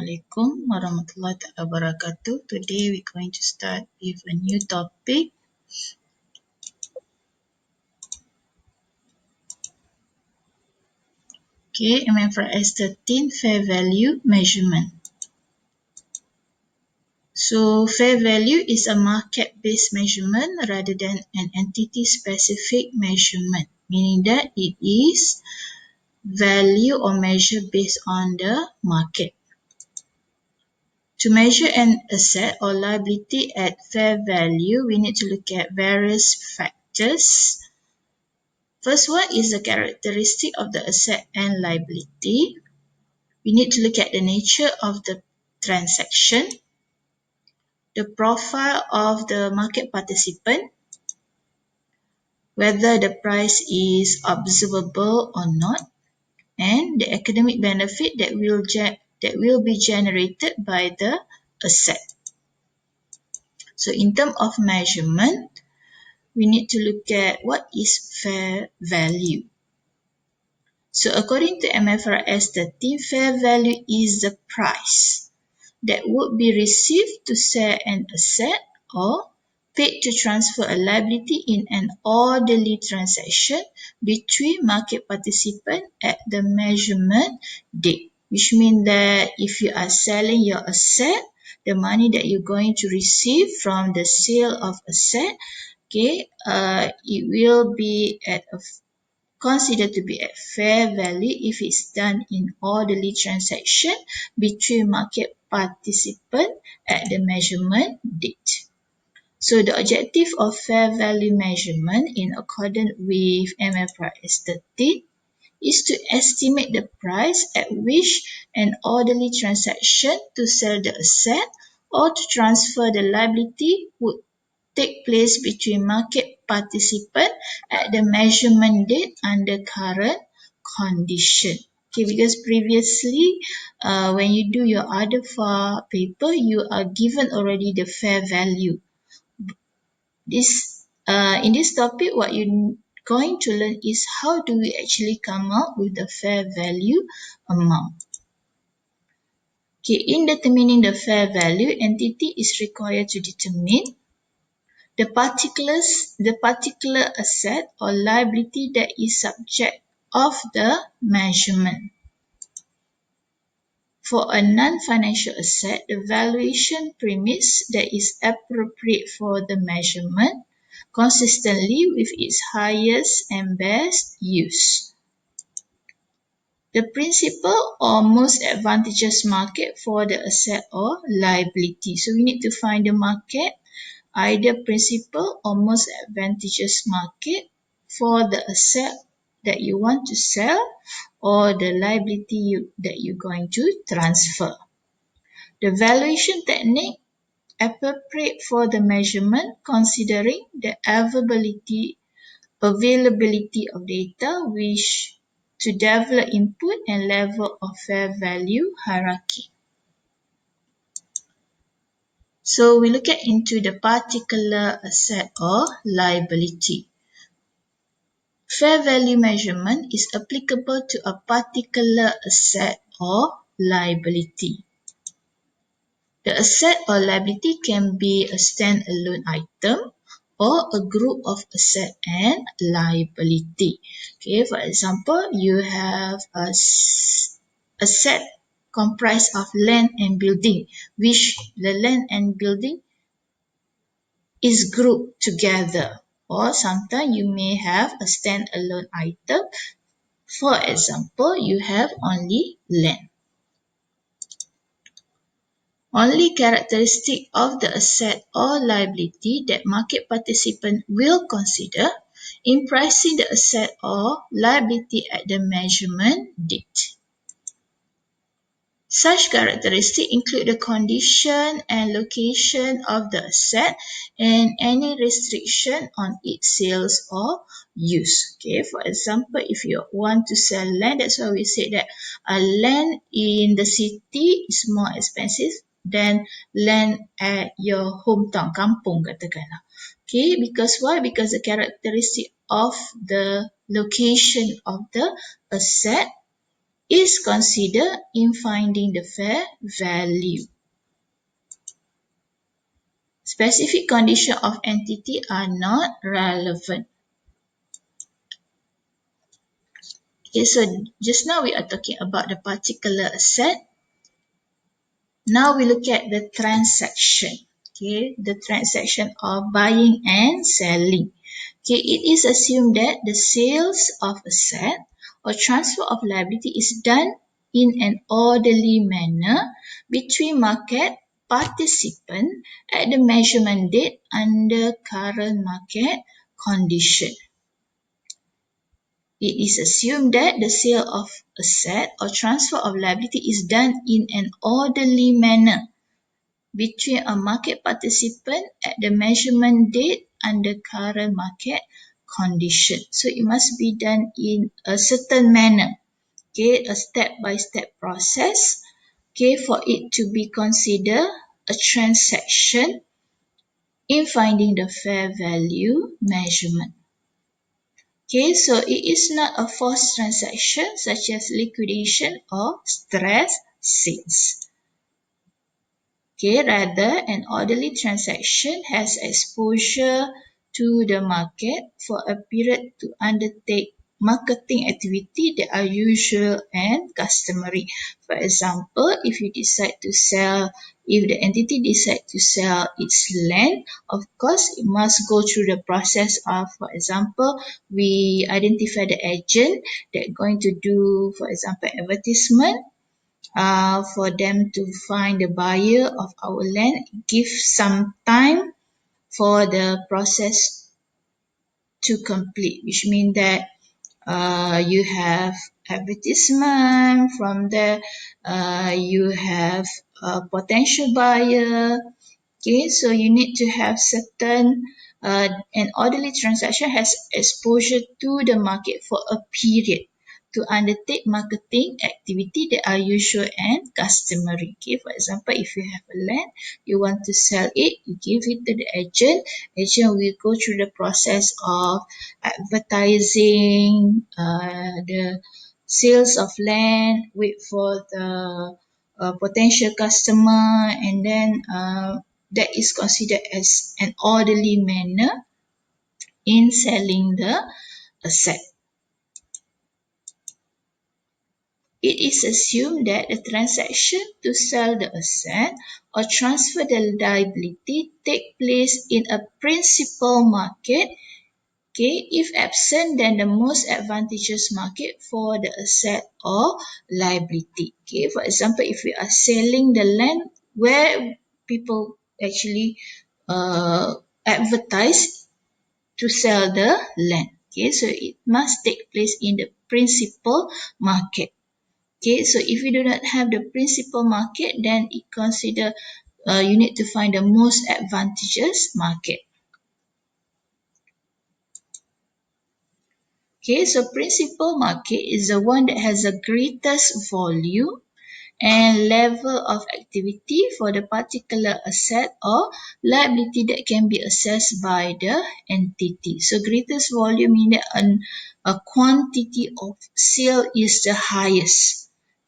Assalamualaikum warahmatullahi wabarakatuh. Today we're going to start with a new topic. Okay, MFRS 13 fair value measurement. So fair value is a market-based measurement rather than an entity-specific measurement, meaning that it is value or measure based on the market. To measure an asset or liability at fair value, we need to look at various factors. First one is the characteristic of the asset and liability. We need to look at the nature of the transaction, the profile of the market participant, whether the price is observable or not, and the economic benefit that will be generated by the asset. So in terms of measurement, we need to look at what is fair value. So according to MFRS 13, fair value is the price that would be received to sell an asset or paid to transfer a liability in an orderly transaction between market participants at the measurement date. Which means that if you are selling your asset, the money that you're going to receive from the sale of asset, okay, it will be considered to be at fair value if it's done in orderly transaction between market participants at the measurement date. So the objective of fair value measurement in accordance with MFRS 13 is to estimate the price at which an orderly transaction to sell the asset or to transfer the liability would take place between market participants at the measurement date under current condition. Okay, because previously, when you do your other file paper, you are given already the fair value. In this topic, what you're going to learn is how do we actually come up with the fair value amount. Okay, in determining the fair value, entity is required to determine the particular asset or liability that is subject of the measurement. For a non-financial asset, the valuation premise that is appropriate for the measurement consistently with its highest and best use. The principal or most advantageous market for the asset or liability. So we need to find the market, either principal or most advantageous market for the asset that you want to sell or the liability that you're going to transfer. The valuation technique appropriate for the measurement considering the availability of data which to develop input and level of fair value hierarchy. So we look at into the particular asset or liability. Fair value measurement is applicable to a particular asset or liability. The asset or liability can be a standalone item or a group of asset and liability. Okay, for example, you have a asset comprised of land and building, which the land and building is grouped together. Or sometimes you may have a standalone item. For example, you have only land. Only characteristic of the asset or liability that market participant will consider in pricing the asset or liability at the measurement date. Such characteristics include the condition and location of the asset and any restriction on its sales or use. Okay, for example, if you want to sell land, that's why we say that land in the city is more expensive than land at your hometown, kampung katakanlah. Okay, because why? Because the characteristic of the location of the asset is considered in finding the fair value. Specific conditions of entity are not relevant. Okay, so just now we are talking about the particular asset. Now we look at the transaction. Okay, the transaction of buying and selling. Okay, it is assumed that the sales of asset or transfer of liability is done in an orderly manner between market participants at the measurement date under current market condition. It is assumed that the sale of asset or transfer of liability is done in an orderly manner between a market participant at the measurement date under current market condition. So it must be done in a certain manner, okay, a step-by-step process, okay, for it to be considered a transaction in finding the fair value measurement. Okay, so it is not a forced transaction such as liquidation or stress sales. Okay, rather, an orderly transaction has exposure to the market for a period to undertake marketing activity that are usual and customary. For example, if the entity decide to sell its land, of course, it must go through the process of, for example, we identify the agent that going to do, for example, advertisement, for them to find the buyer of our land, give some time for the process to complete, which means that you have advertisement from there, you have a potential buyer. Okay, so you need to have certain, an orderly transaction has exposure to the market for a period to undertake marketing activity that are usual and customary. Okay, for example, if you have a land, you want to sell it, you give it to the agent. Agent will go through the process of advertising, the sales of land, wait for the potential customer, and then that is considered as an orderly manner in selling the asset. It is assumed that the transaction to sell the asset or transfer the liability take place in a principal market. Okay, if absent, then the most advantageous market for the asset or liability. Okay, for example, if we are selling the land where people actually advertise to sell the land. Okay, so it must take place in the principal market. Okay, so if you do not have the principal market, then it consider you need to find the most advantageous market. Okay, so principal market is the one that has the greatest volume and level of activity for the particular asset or liability that can be assessed by the entity. So greatest volume means that a quantity of sale is the highest.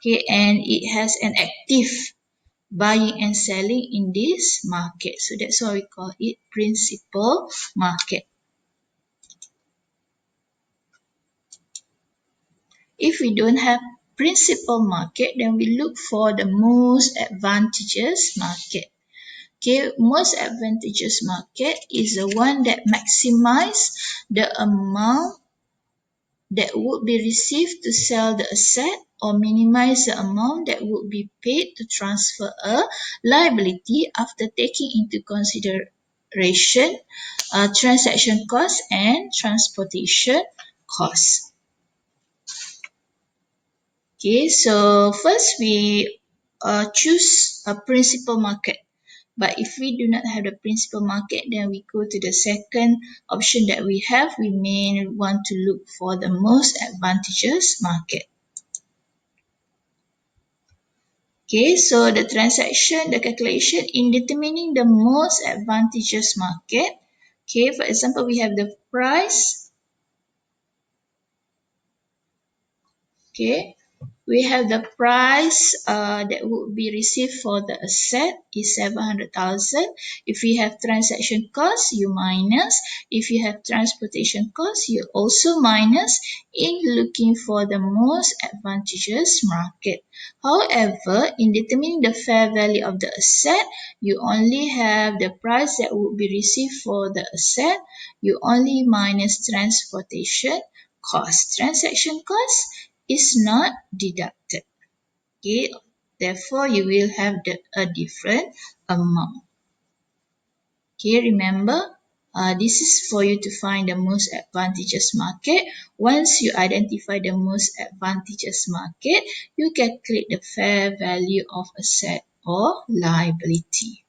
Okay, and it has an active buying and selling in this market. So that's why we call it principal market. If we don't have principal market, then we look for the most advantageous market. Okay, most advantageous market is the one that maximize the amount that would be received to sell the asset or minimize the amount that would be paid to transfer a liability after taking into consideration transaction costs and transportation costs. Okay, so first we choose a principal market. But if we do not have the principal market, then we go to the second option that we have. We may want to look for the most advantageous market. Okay, so the calculation in determining the most advantageous market. Okay, for example, we have the price. Okay, we have the price that would be received for the asset is 700,000. If you have transaction cost, you minus. If you have transportation cost, you also minus in looking for the most advantageous market. However, in determining the fair value of the asset, you only have the price that would be received for the asset. You only minus transportation cost. Transaction cost is not deducted. Okay, therefore you will have a different amount. Okay, remember, this is for you to find the most advantageous market. Once you identify the most advantageous market, you calculate the fair value of asset or liability.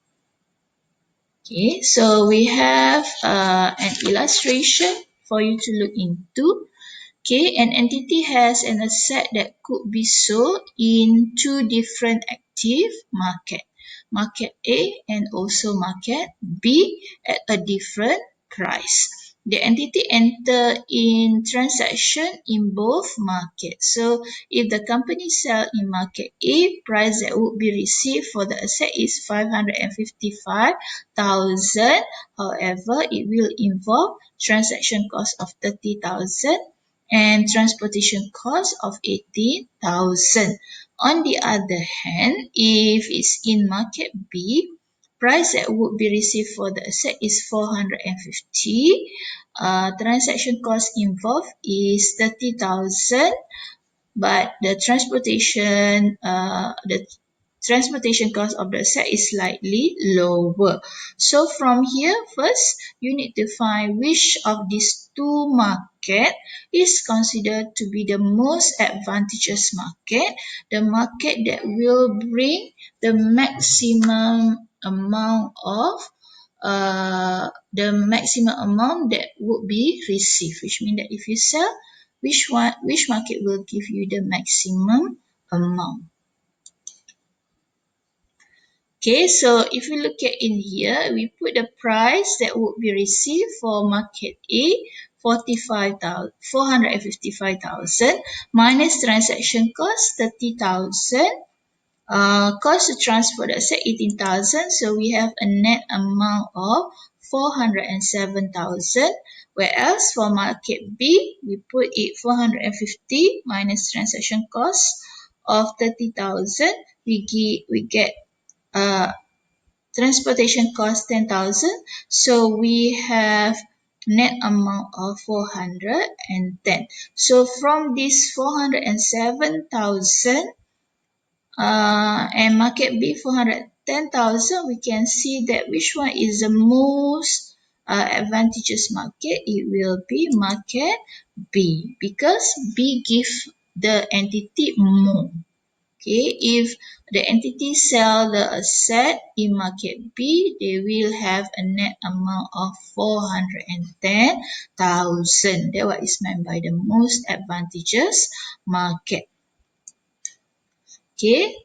Okay, so we have an illustration for you to look into. Okay, an entity has an asset that could be sold in two different active market, market A and also market B at a different price. The entity enter in transaction in both markets. So if the company sell in market A, price that would be received for the asset is 555,000. However, it will involve transaction cost of 30,000 and transportation cost of 80,000. On the other hand, if it's in market B, price that would be received for the asset is 450. Transaction cost involved is 30,000, but the transportation cost of the asset is slightly lower. So from here, first you need to find which of these two market is considered to be the most advantageous market, the market that will bring the maximum amount of that would be received, which means that if you sell, which market will give you the maximum amount. Okay, so if we look at in here, we put the price that would be received for market A, 455,000 minus transaction cost 30,000. Cost to transport the asset 18,000. So we have a net amount of 407,000. Whereas for market B, we put it 450 minus transaction cost of 30,000. We get transportation cost 10,000. So we have net amount of 410. So from this 407,000 and market B 410,000, we can see that which one is the most advantageous market. It will be market B because B gives the entity more. Okay, if the entity sell the asset in market B, they will have a net amount of 410,000. That's what is meant by the most advantageous market. Okay,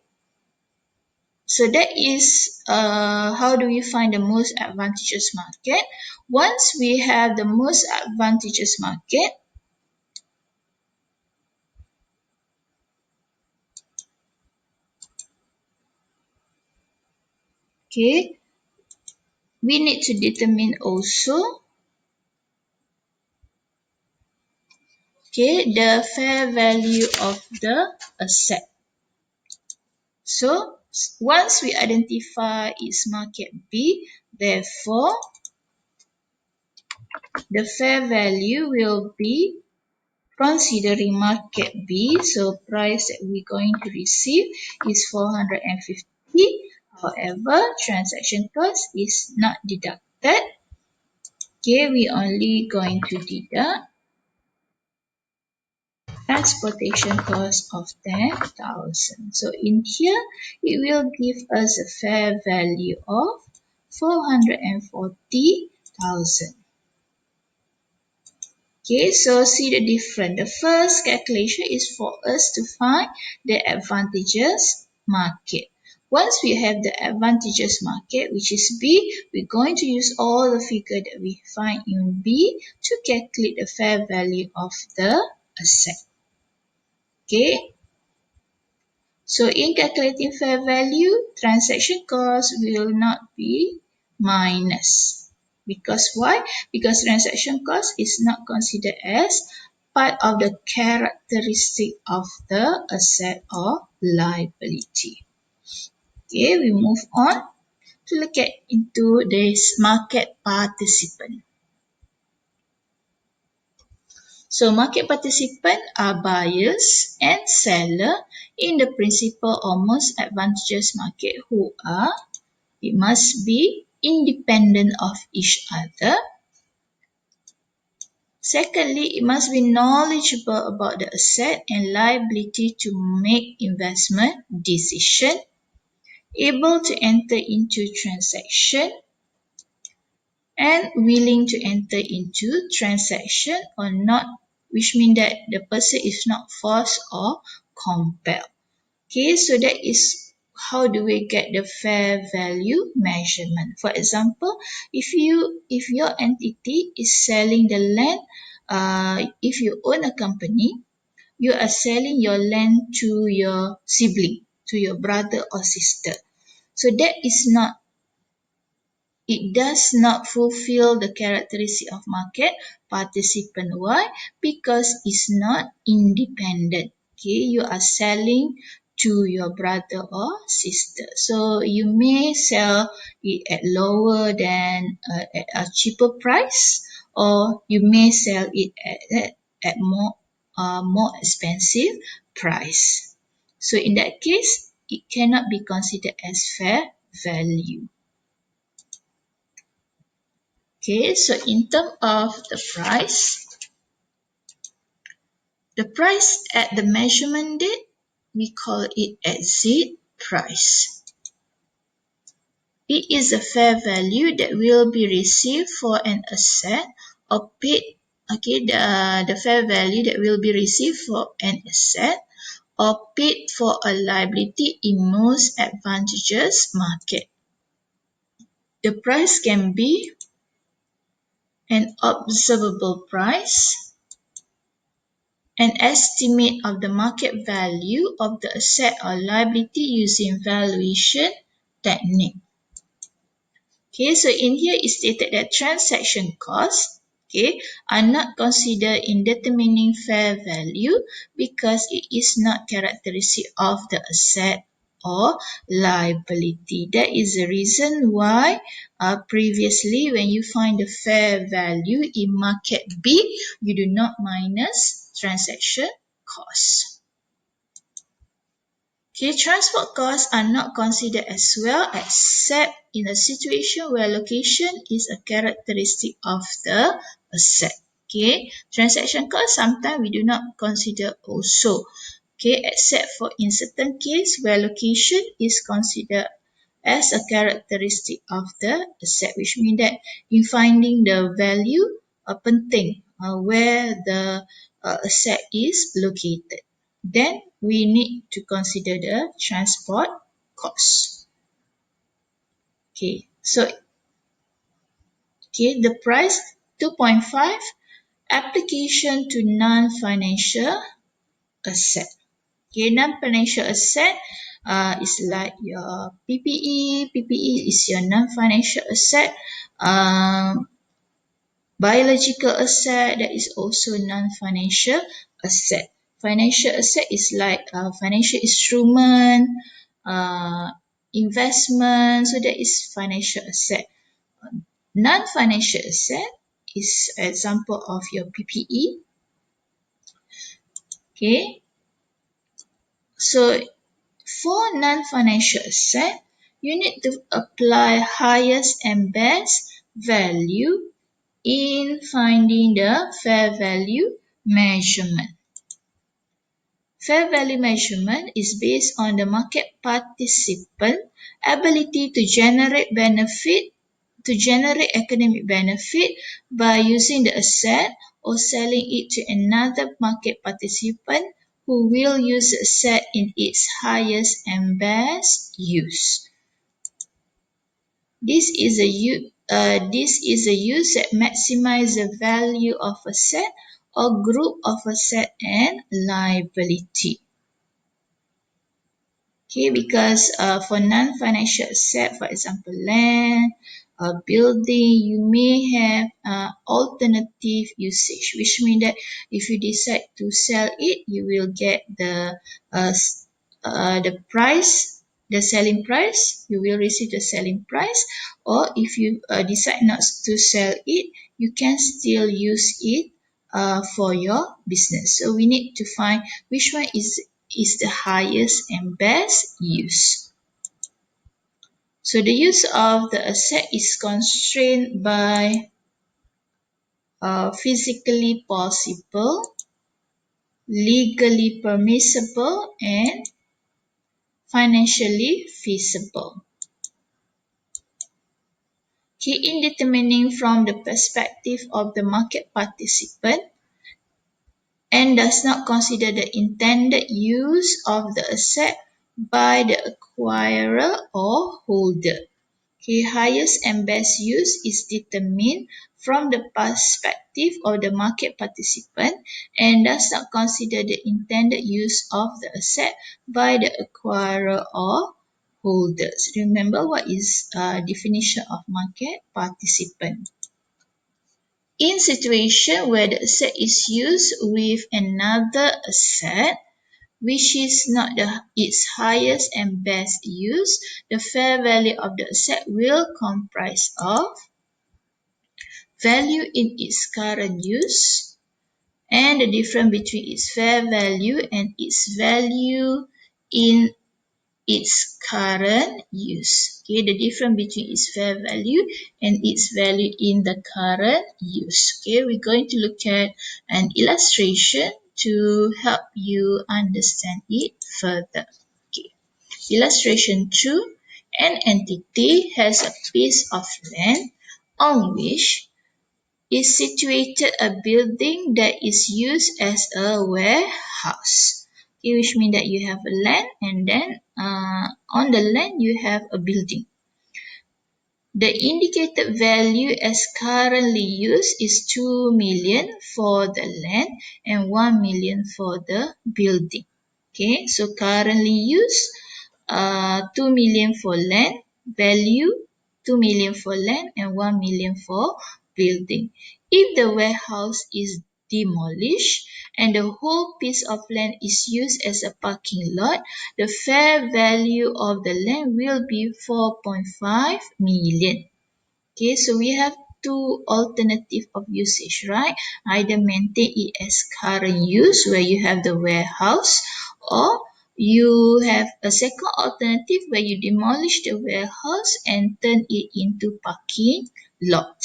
so that is how do we find the most advantageous market. Once we have the most advantageous market, okay, we need to determine also the fair value of the asset. So once we identify its market B, therefore the fair value will be considering market B. So price that we're going to receive is 450. However, transaction cost is not deducted. Okay, we only going to deduct transportation cost of 10,000. So in here, it will give us a fair value of 440,000. Okay, so see the difference. The first calculation is for us to find the advantageous market. Once we have the advantageous market, which is B, we're going to use all the figure that we find in B to calculate the fair value of the asset. Okay, So in calculating fair value, transaction cost will not be minus. Because why? Because transaction cost is not considered as part of the characteristic of the asset or liability. Okay, we move on to look at into this market participant. So market participants are buyers and seller in the principal or most advantageous market who are, it must be independent of each other. Secondly, it must be knowledgeable about the asset and liability to make investment decision, able to enter into transaction, and willing to enter into transaction or not, which means that the person is not forced or compelled. Okay, so that is how do we get the fair value measurement. For example, if your entity is selling the land, if you own a company, you are selling your land to your sibling, to your brother or sister. So that is not, it does not fulfill the characteristic of market participant. Why? Because it's not independent. Okay, you are selling to your brother or sister. So you may sell it at lower than at a cheaper price, or you may sell it at more expensive price. So in that case, it cannot be considered as fair value. Okay, so in terms of the price at the measurement date, we call it exit price. It is a fair value that will be received for an asset or paid, okay, the fair value that will be received for an asset or paid for a liability in most advantageous market. The price can be an observable price, an estimate of the market value of the asset or liability using valuation technique. Okay, so in here it stated that transaction costs, okay, are not considered in determining fair value because it is not characteristic of the asset or liability. That is the reason why previously when you find the fair value in market B, you do not minus transaction costs. Okay, transport costs are not considered as well except in a situation where location is a characteristic of the asset. Okay, transaction costs sometimes we do not consider also. Okay, except for in certain case where location is considered as a characteristic of the asset, which means that in finding the value, penting where the asset is located. Then we need to consider the transport cost. Okay, so the price 2.5 application to non-financial asset. Okay, non-financial asset is like your PPE. PPE is your non-financial asset. Biological asset, that is also non-financial asset. Financial asset is like financial instrument, investment, so that is financial asset. Non-financial asset is example of your PPE. Okay, so for non-financial asset, you need to apply highest and best value in finding the fair value measurement. Fair value measurement is based on the market participant ability to generate economic benefit by using the asset or selling it to another market participant who will use the asset in its highest and best use. This is a use that maximizes the value of asset or group of asset and liability. Okay, because for non-financial asset, for example, land, building, you may have alternative usage, which means that if you decide to sell it, you will get the price, the selling price. You will receive the selling price, or if you decide not to sell it, you can still use it for your business. So we need to find which one is the highest and best use. So the use of the asset is constrained by physically possible, legally permissible, and financially feasible. Okay, in determining from the perspective of the market participant and does not consider the intended use of the asset by the acquirer or holder. Okay, highest and best use is determined from the perspective of the market participant and does not consider the intended use of the asset by the acquirer or holders. Remember what is definition of market participant. In situation where the asset is used with another asset, which is not its highest and best use, the fair value of the asset will comprise of value in its current use and the difference between its fair value and its value in its current use. Okay, the difference between its fair value and its value in the current use. Okay, we're going to look at an illustration to help you understand it further. Okay. Illustration 2. An entity has a piece of land on which is situated a building that is used as a warehouse. Okay, which means that you have a land and then on the land you have a building. The indicated value as currently used is 2 million for the land and 1 million for the building. Okay, so currently used 2 million for land, value 2 million for land and 1 million for building. If the warehouse is demolished and the whole piece of land is used as a parking lot, the fair value of the land will be 4.5 million. Okay, so we have two alternative of usage, right? Either maintain it as current use where you have the warehouse, or you have a second alternative where you demolish the warehouse and turn it into parking lot.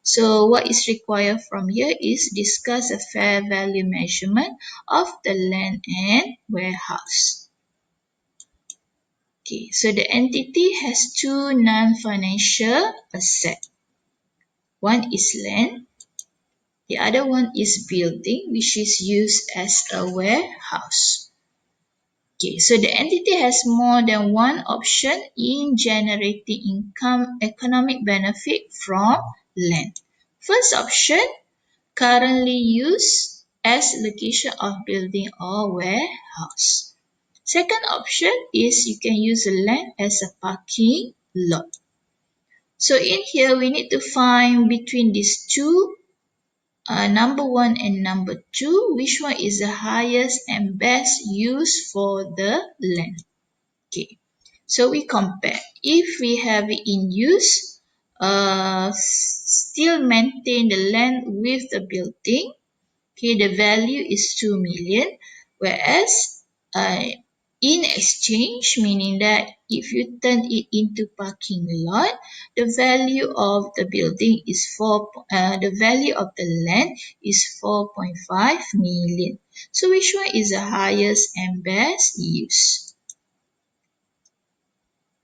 So what is required from here is discuss a fair value measurement of the land and warehouse. Okay, so the entity has two non-financial assets. One is land, the other one is building, which is used as a warehouse. Okay, so the entity has more than one option in generating income, economic benefit from land. First option, currently used as location of building or warehouse. Second option is you can use the land as a parking lot. So in here, we need to find between these two, number 1 and number 2, which one is the highest and best use for the land. Okay, so we compare. If we have it in use, still maintain the land with the building. Okay, the value is 2 million, whereas in exchange, meaning that if you turn it into parking lot, the value of the building is the value of the land is 4.5 million. So which one is the highest and best use?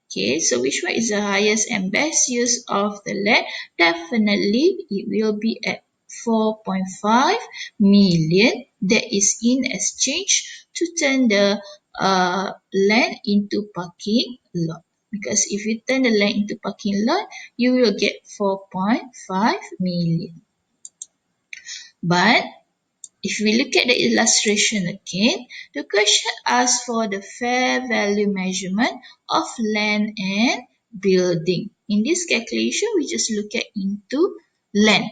Okay, so which one is the highest and best use of the land? Definitely, it will be at 4.5 million that is in exchange to turn the land into parking lot. Because if you turn the land into parking lot, you will get 4.5 million. But If we look at the illustration again, the question asks for the fair value measurement of land and building. In this calculation, we just look at into land.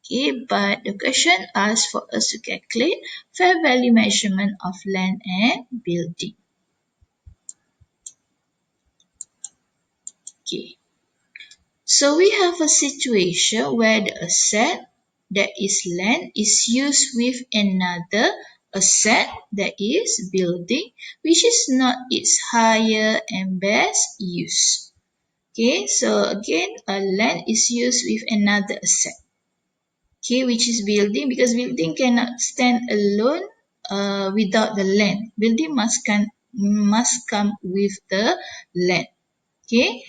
Okay, but the question asks for us to calculate fair value measurement of land and building. Okay, so we have a situation where the asset, that is land, is used with another asset, that is building, which is not its higher and best use. Okay, so again, a land is used with another asset. Okay, which is building, because building cannot stand alone without the land. Building must come with the land. Okay,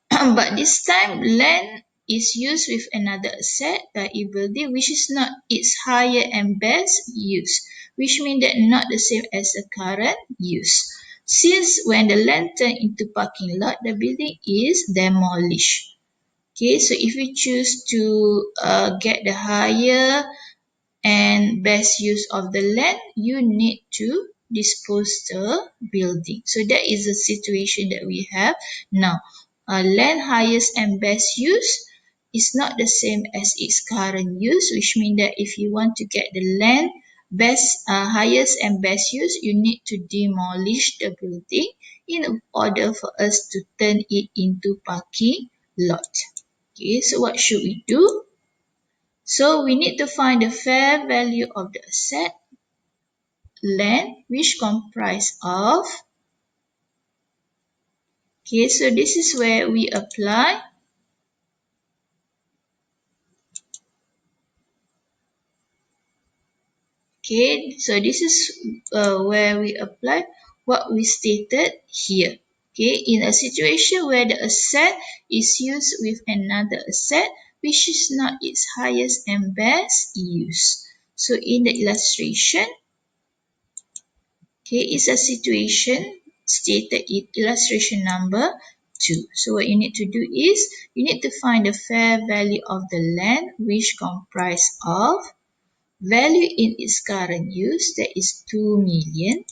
but this time land is used with another asset, i.e. building, which is not its higher and best use, which means that not the same as the current use. Since when the land turn into parking lot, the building is demolished. Okay, so if we choose to get the higher and best use of the land, you need to dispose the building. So that is the situation that we have now. Land highest and best use is not the same as its current use, which means that if you want to get the land highest and best use, you need to demolish the building in order for us to turn it into parking lot. Okay, so what should we do? So we need to find the fair value of the asset, land, which comprise of, okay, so this is where we apply, okay, so this is where we apply what we stated here. Okay, in a situation where the asset is used with another asset, which is not its highest and best use. So in the illustration, okay, it's a situation stated in illustration number 2. So what you need to do is, you need to find the fair value of the land, which comprise of value in its current use, that is 2 million,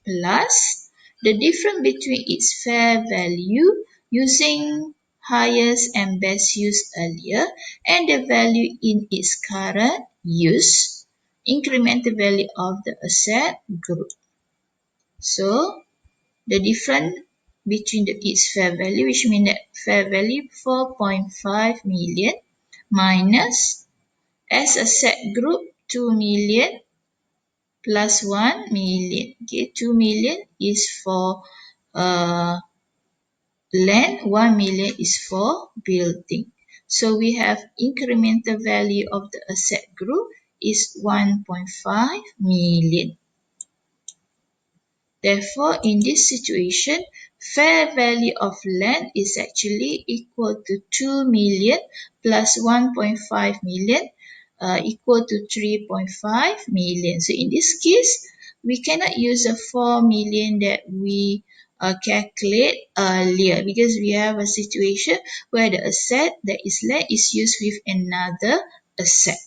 plus the difference between its fair value using highest and best use earlier and the value in its current use, increment the value of the asset group. So the difference between its fair value, which means that fair value 4.5 million minus as asset group 2 million plus 1 million. Okay, 2 million is for land, 1 million is for building. So we have incremental value of the asset group is 1.5 million. Therefore, in this situation, fair value of land is actually equal to 2 million plus 1.5 million equal to 3.5 million. So in this case, we cannot use the 4 million that we calculate earlier, because we have a situation where the asset that is land is used with another asset.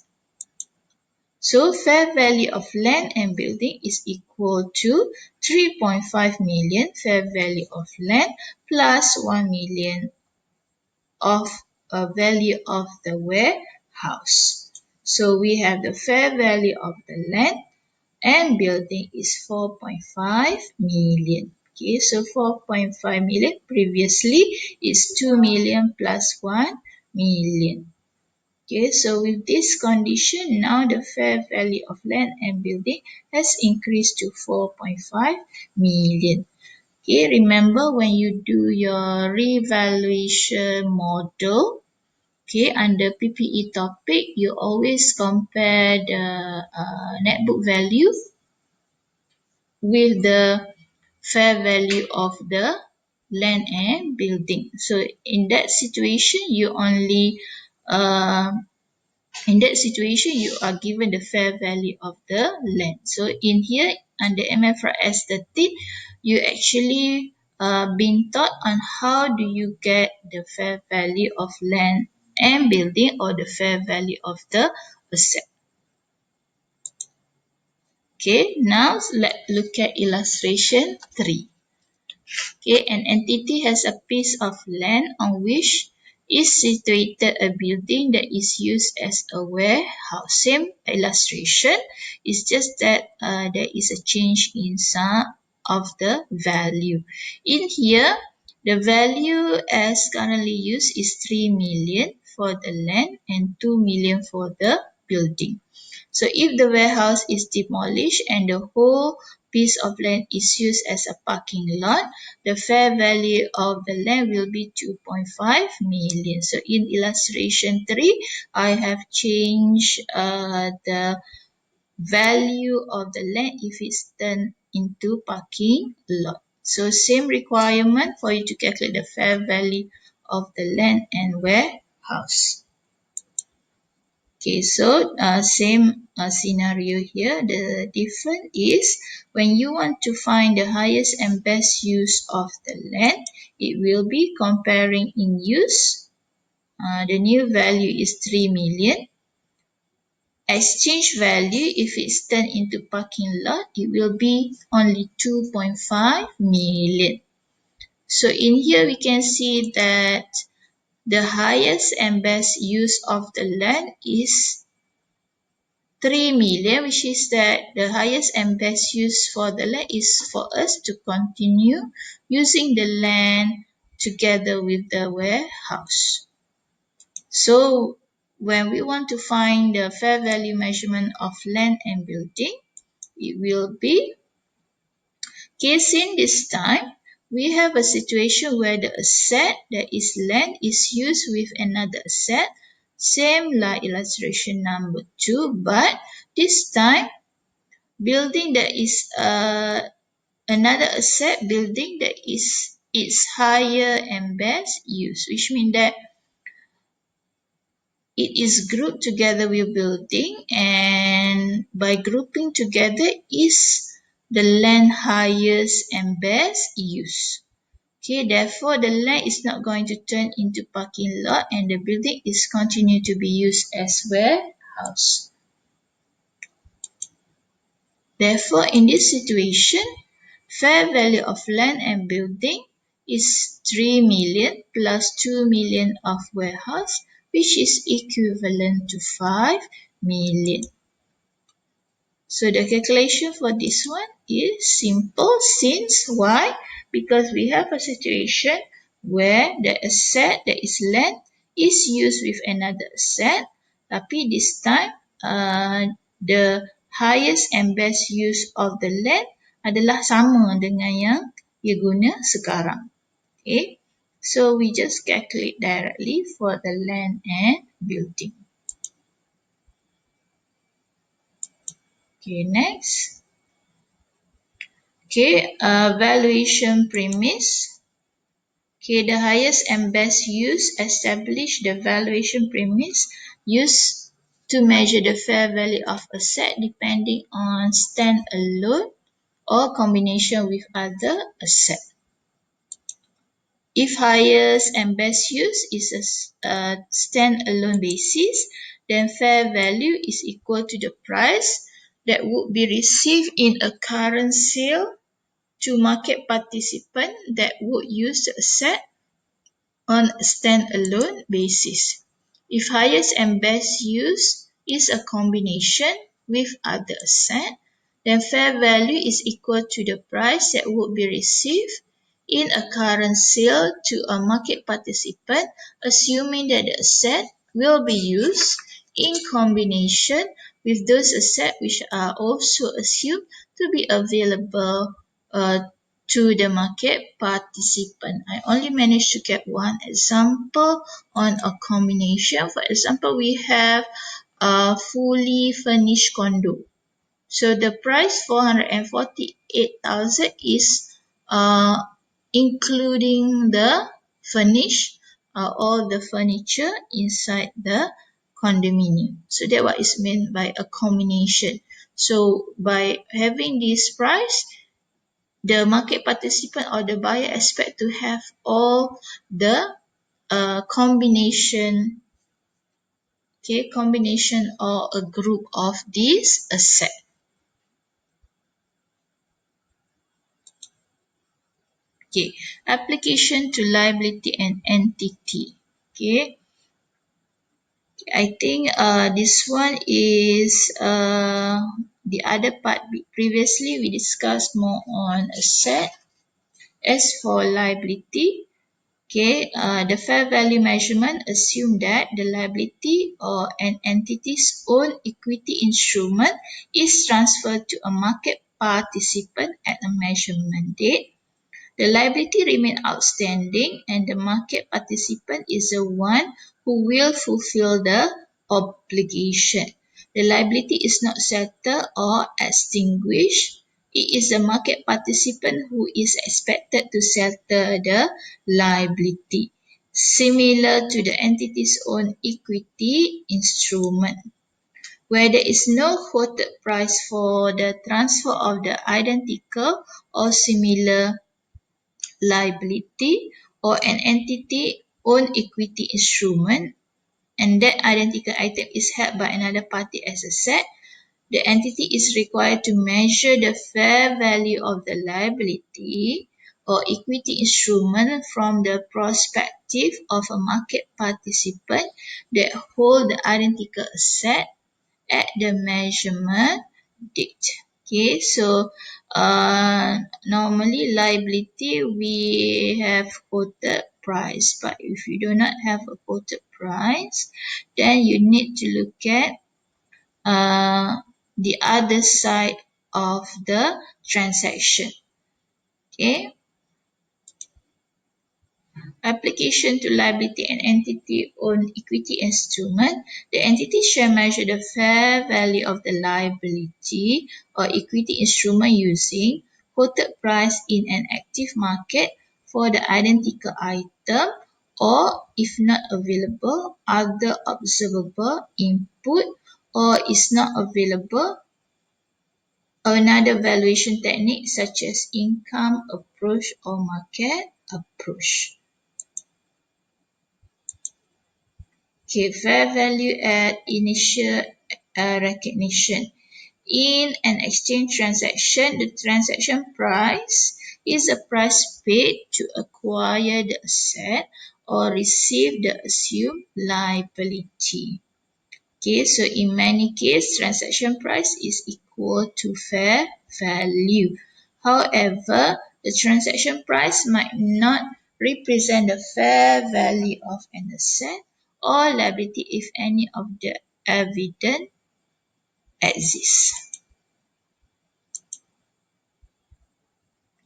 So fair value of land and building is equal to 3.5 million fair value of land plus 1 million of value of the warehouse. So we have the fair value of the land and building is 4.5 million. Okay, so 4.5 million previously is 2 million plus 1 million. Okay, so with this condition, now the fair value of land and building has increased to 4.5 million. Okay, remember when you do your revaluation model, okay, under PPE topic, you always compare the net book value with the fair value of the land and building. So in that situation, uh, you are given the fair value of the land. So in here, under MFRS 13, you actually being taught on how do you get the fair value of land and building, or the fair value of the asset. Okay, now let's look at illustration 3. Okay, an entity has a piece of land on which is situated a building that is used as a warehouse. Same illustration, it's just that there is a change in some of the value. In here, the value as currently used is 3 million for the land and 2 million for the building. So if the warehouse is demolished and the whole piece of land is used as a parking lot, the fair value of the land will be 2.5 million. So in illustration 3, I have changed the value of the land if it's turned into parking lot. So same requirement for you to calculate the fair value of the land and warehouse. Okay, so same scenario here. The difference is when you want to find the highest and best use of the land, it will be comparing in use. The new value is 3 million. Exchange value, if it's turned into parking lot, it will be only 2.5 million. So in here we can see that the highest and best use of the land is 3 million, which is that the highest and best use for the land is for us to continue using the land together with the warehouse. So when we want to find the fair value measurement of land and building, it will be, case in this time, we have a situation where the asset, that is land, is used with another asset, same like illustration number 2, but this time building that is another asset building that is its higher and best use, which means that it is grouped together with building, and by grouping together is the land highest and best use. Okay, therefore the land is not going to turn into parking lot and the building is continue to be used as warehouse. Therefore, in this situation, fair value of land and building is 3 million plus 2 million of warehouse, which is equivalent to 5 million. So the calculation for this one is simple. Since why? Because we have a situation where the asset, that is land, is used with another asset. Tapi this time, the highest and best use of the land adalah sama dengan yang ia guna sekarang. Okay. So we just calculate directly for the land and building. Okay, next. Okay, valuation premise. Okay, the highest and best use, establish the valuation premise used to measure the fair value of asset depending on stand-alone or combination with other asset. If highest and best use is a stand-alone basis, then fair value is equal to the price that would be received in a current sale to market participant that would use the asset on a stand-alone basis. If highest and best use is a combination with other asset, then fair value is equal to the price that would be received in a current sale to a market participant, assuming that the asset will be used in combination with those assets which are also assumed to be available to the market participant. I only managed to get one example on a combination. For example, we have a fully furnished condo. So the price 448,000 is including the furnish all the furniture inside the condominium. So that's what is meant by a combination. So by having this price, the market participant or the buyer expect to have all the combination, okay, combination or a group of these asset. Okay, application to liability and entity. Okay, I think this one is the other part. Previously, we discussed more on asset. As for liability, okay, the fair value measurement assume that the liability or an entity's own equity instrument is transferred to a market participant at a measurement date. The liability remains outstanding and the market participant is the one who will fulfill the obligation. The liability is not settled or extinguished. It is the market participant who is expected to settle the liability, similar to the entity's own equity instrument. Where there is no quoted price for the transfer of the identical or similar liability or an entity own equity instrument and that identical item is held by another party as a asset, the entity is required to measure the fair value of the liability or equity instrument from the perspective of a market participant that hold the identical asset at the measurement date. Okay, so normally liability we have quoted price, but if you do not have a quoted price, then you need to look at the other side of the transaction. Okay, application to liability and entity own equity instrument, the entity shall measure the fair value of the liability or equity instrument using quoted price in an active market for the identical item or if not available, other observable input or is not available, another valuation technique such as income approach or market approach. Okay, fair value at initial recognition. In an exchange transaction, the transaction price is the price paid to acquire the asset or receive the assumed liability. Okay, so in many cases, transaction price is equal to fair value. However, the transaction price might not represent the fair value of an asset or liability if any of the evidence exists.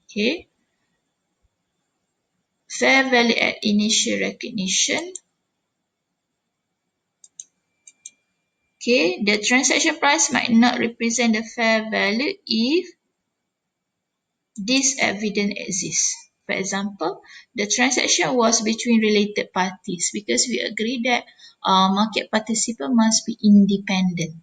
Okay, fair value at initial recognition. Okay, the transaction price might not represent the fair value if this evidence exists. For example, the transaction was between related parties because we agree that market participant must be independent.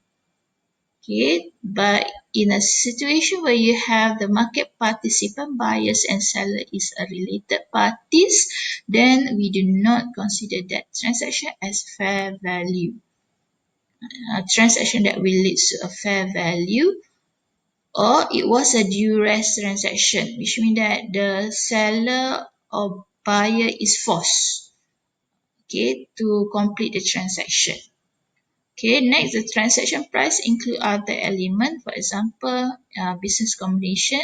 Okay, but in a situation where you have the market participant, buyers and seller is a related parties, then we do not consider that transaction as fair value. A transaction that will lead to a fair value, or it was a duress transaction, which means that the seller or buyer is forced, okay, to complete the transaction. Okay, next, the transaction price include other elements, for example, business combination,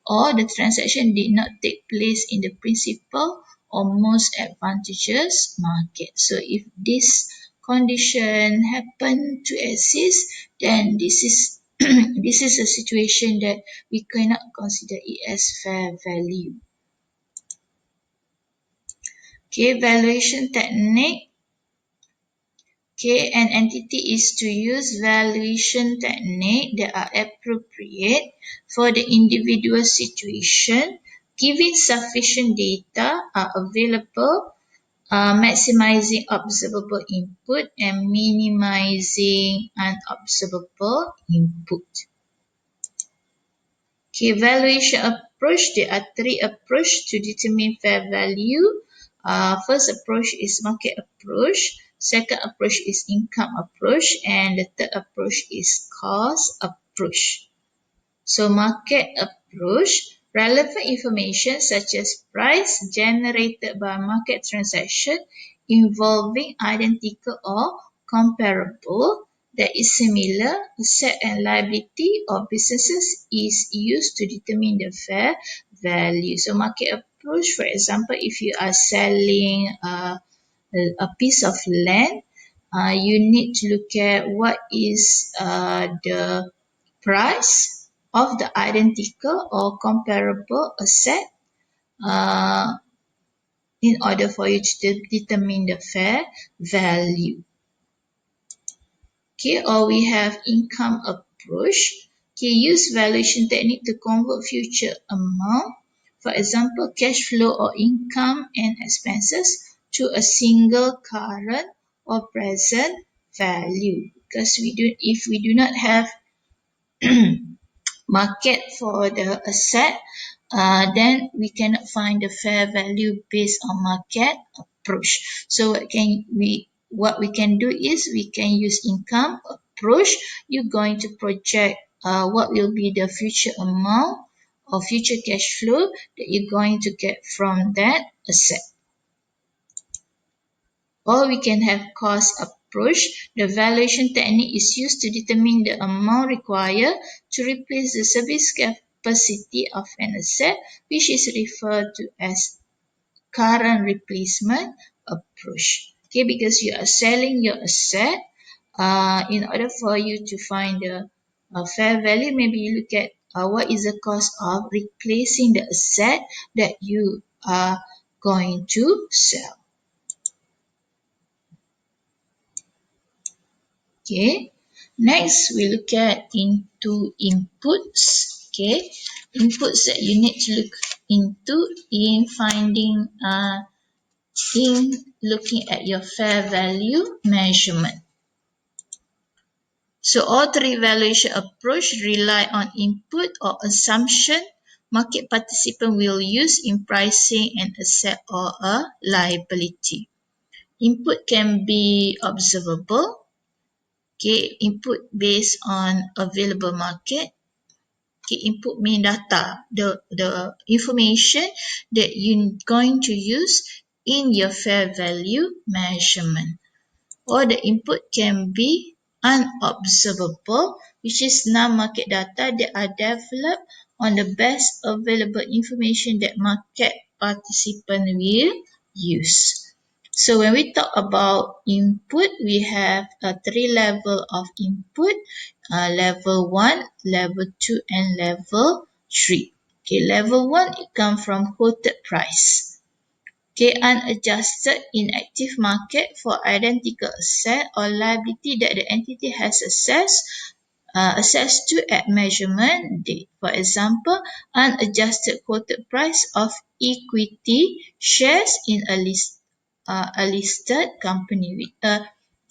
or the transaction did not take place in the principal or most advantageous market. So if this condition happen to exist, then this is this is a situation that we cannot consider it as fair value. Okay, valuation technique. Okay, an entity is to use valuation technique that are appropriate for the individual situation, given sufficient data are available, maximizing observable input and minimizing unobservable input. Okay, valuation approach. There are three approaches to determine fair value. First approach is market approach. Second approach is income approach. And the third approach is cost approach. So market approach Relevant information such as price generated by market transaction involving identical or comparable that is similar asset and liability of businesses is used to determine the fair value. So market approach, for example, if you are selling a piece of land, you need to look at what is the price of the identical or comparable asset uh, in order for you to determine the fair value. Okay, or we have income approach. Okay, use valuation technique to convert future amount, for example, cash flow or income and expenses, to a single current or present value. Because if we do not have market for the asset, then we cannot find the fair value based on market approach. So what we can do is we can use income approach. You're going to project what will be the future amount or future cash flow that you're going to get from that asset. Or we can have cost approach. The valuation technique is used to determine the amount required to replace the service capacity of an asset, which is referred to as current replacement approach. Okay, because you are selling your asset, in order for you to find the fair value, maybe you look at what is the cost of replacing the asset that you are going to sell. Okay, next we look at into inputs. Okay, inputs that you need to look into in finding in looking at your fair value measurement. So all three valuation approach rely on input or assumption market participant will use in pricing an asset or a liability. Input can be observable. Okay, input based on available market. Okay, input mean data, the information that you're going to use in your fair value measurement. Or the input can be unobservable, which is non-market data that are developed on the best available information that market participant will use. So when we talk about input, we have three level of input, level 1, level 2, and level 3. Okay, level 1, it comes from quoted price. Okay, unadjusted in active market for identical asset or liability that the entity has access to at measurement date. For example, unadjusted quoted price of equity shares in a listed company with a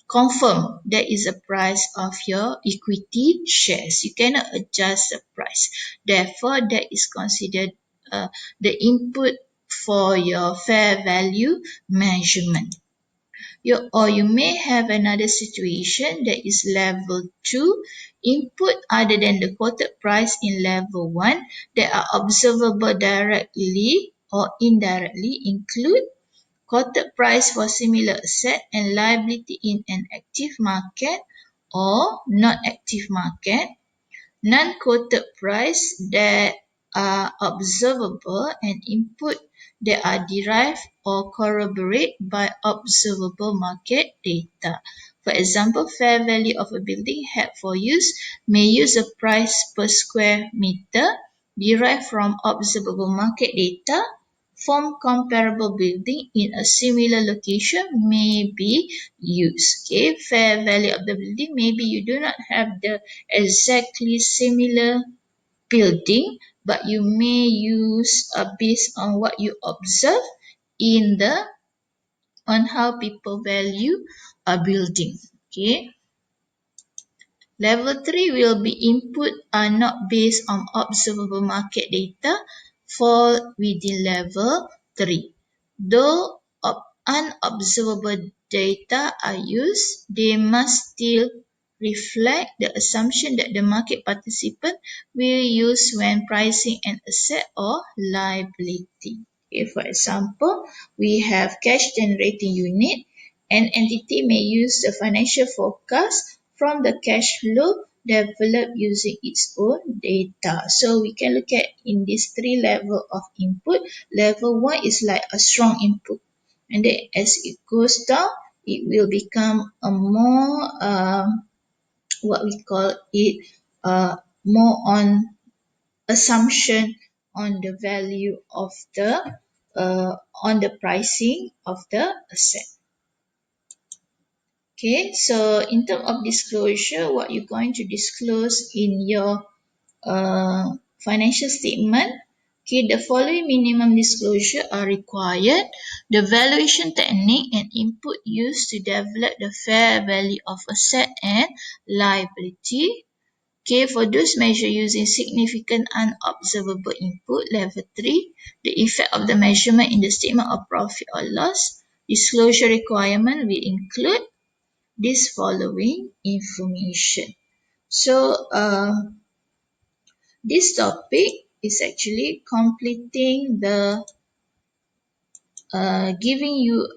confirm there is a price of your equity shares. You cannot adjust the price. Therefore, that is considered the input for your fair value measurement. Or you may have another situation that is level 2, input other than the quoted price in level 1 that are observable directly or indirectly include quoted price for similar asset and liability in an active market or non-active market, non-quoted price that are observable, and input that are derived or corroborated by observable market data. For example, fair value of a building held for use may use a price per square meter derived from observable market data. Form comparable building in a similar location may be used. Okay, fair value of the building, maybe you do not have the exactly similar building, but you may use based on what you observe in the on how people value a building. Okay. Level 3 will be input are not based on observable market data fall within level 3. Though unobservable data are used, they must still reflect the assumption that the market participant will use when pricing an asset or liability. Okay, for example, we have cash generating unit. An entity may use the financial forecast from the cash flow developed using its own data. So we can look at in these three levels of input. Level 1 is like a strong input. And then as it goes down, it will become a more what we call it more on assumption on the value of the on the pricing of the asset. Okay, so in terms of disclosure, what you're going to disclose in your financial statement. Okay, the following minimum disclosure are required. The valuation technique and input used to develop the fair value of asset and liability. Okay, for those measured using significant unobservable input, level 3, the effect of the measurement in the statement of profit or loss. Disclosure requirement will include this following information. So, this topic is actually completing the giving you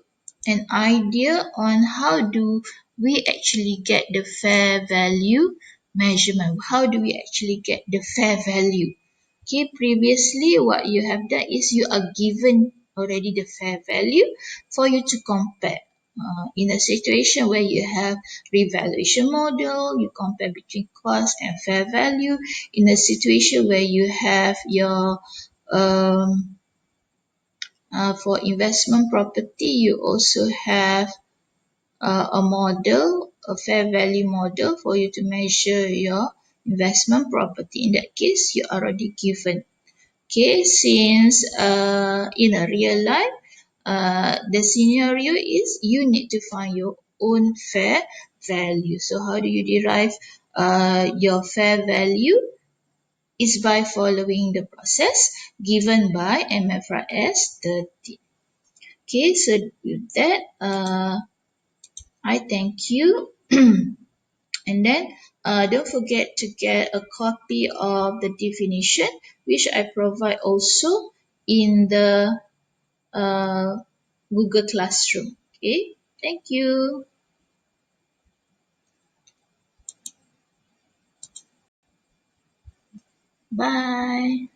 an idea on how do we actually get the fair value measurement. How do we actually get the fair value? Okay, previously what you have done is you are given already the fair value for you to compare. In a situation where you have revaluation model, you compare between cost and fair value. In a situation where you have your for investment property, you also have a model, a fair value model for you to measure your investment property. In that case, you are already given. Okay, since in a real life, the scenario is you need to find your own fair value. So how do you derive your fair value? Is by following the process given by MFRS 30. Okay, so with that, I thank you. And then don't forget to get a copy of the definition, which I provide also in the Google Classroom. Okay, thank you. Bye.